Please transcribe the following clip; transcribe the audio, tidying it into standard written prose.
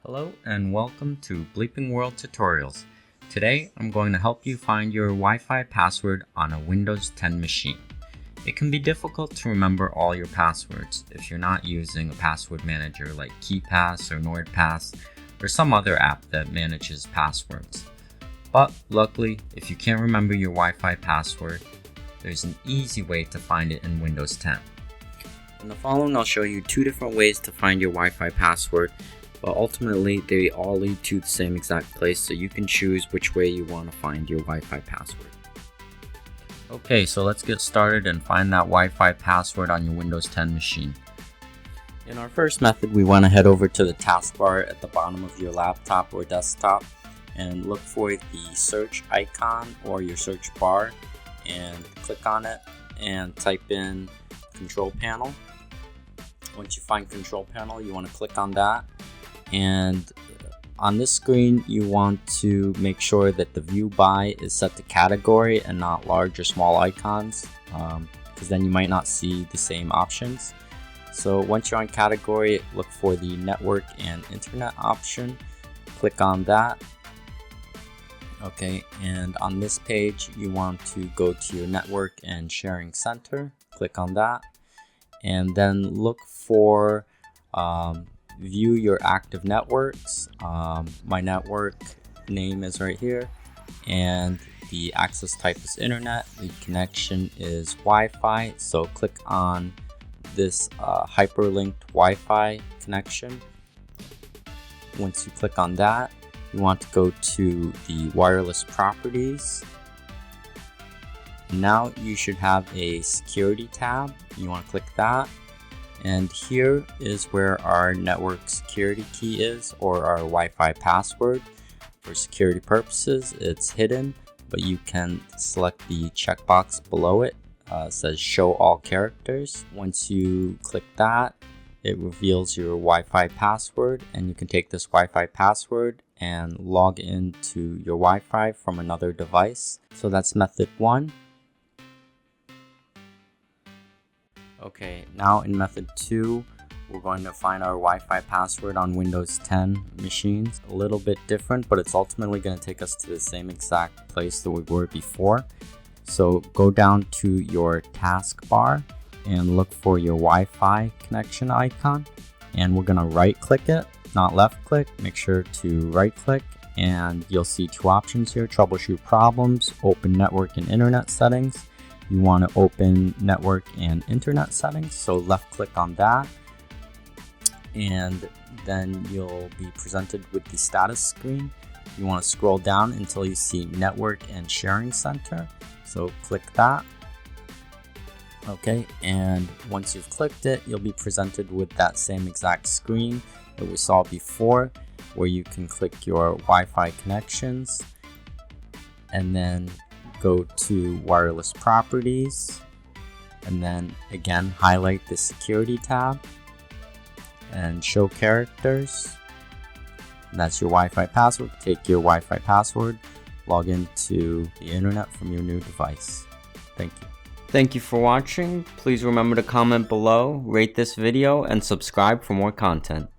Hello and welcome to Bleeping World Tutorials. Today I'm going to help you find your Wi-Fi password on a Windows 10 machine. It can be difficult to remember all your passwords if you're not using a password manager like KeePass or NordPass or some other app that manages passwords. But luckily, if you can't remember your Wi-Fi password, there's an easy way to find it in Windows 10. In the following, I'll show you two different ways to find your Wi-Fi password, but ultimately they all lead to the same exact place, so you can choose which way you want to find your Wi-Fi password. Okay, so let's get started and find that Wi-Fi password on your Windows 10 machine. In our first method, we want to head over to the taskbar at the bottom of your laptop or desktop and look for the search icon or your search bar and click on it and type in control panel. Once you find control panel, you want to click on that, and on this screen you want to make sure that the view by is set to category and not large or small icons, because then you might not see the same options. So once you're on category, look for the network and internet option, click on that. Okay, and on this page you want to go to your network and sharing center, click on that, and then look for view your active networks. My network name is right here, and the access type is internet, the connection is Wi-Fi, so click on this hyperlinked Wi-Fi connection. Once you click on that, you want to go to the wireless properties. Now you should have a security tab. You want to click that, and here is where our network security key is, or our Wi-Fi password. For security purposes, it's hidden, but you can select the checkbox below it. It says show all characters. Once you click that, it reveals your Wi-Fi password, and you can take this Wi-Fi password and log into your Wi-Fi from another device. So that's method 1. Okay, now in method 2, we're going to find our Wi-Fi password on Windows 10 machines. A little bit different, but it's ultimately going to take us to the same exact place that we were before. So go down to your taskbar and look for your Wi-Fi connection icon, and we're going to right click it, not left click. Make sure to right click, and you'll see two options here: troubleshoot problems, open network and internet settings. You want to open network and internet settings, so left click on that, and then you'll be presented with the status screen. You want to scroll down until you see network and sharing center, so click that. Okay, and once you've clicked it, you'll be presented with that same exact screen that we saw before, where you can click your Wi-Fi connections and then go to wireless properties, and then again highlight the security tab and show characters. That's your Wi-Fi password. Take your Wi-Fi password, log into the internet from your new device. Thank you. Thank you for watching. Please remember to comment below, rate this video, and subscribe for more content.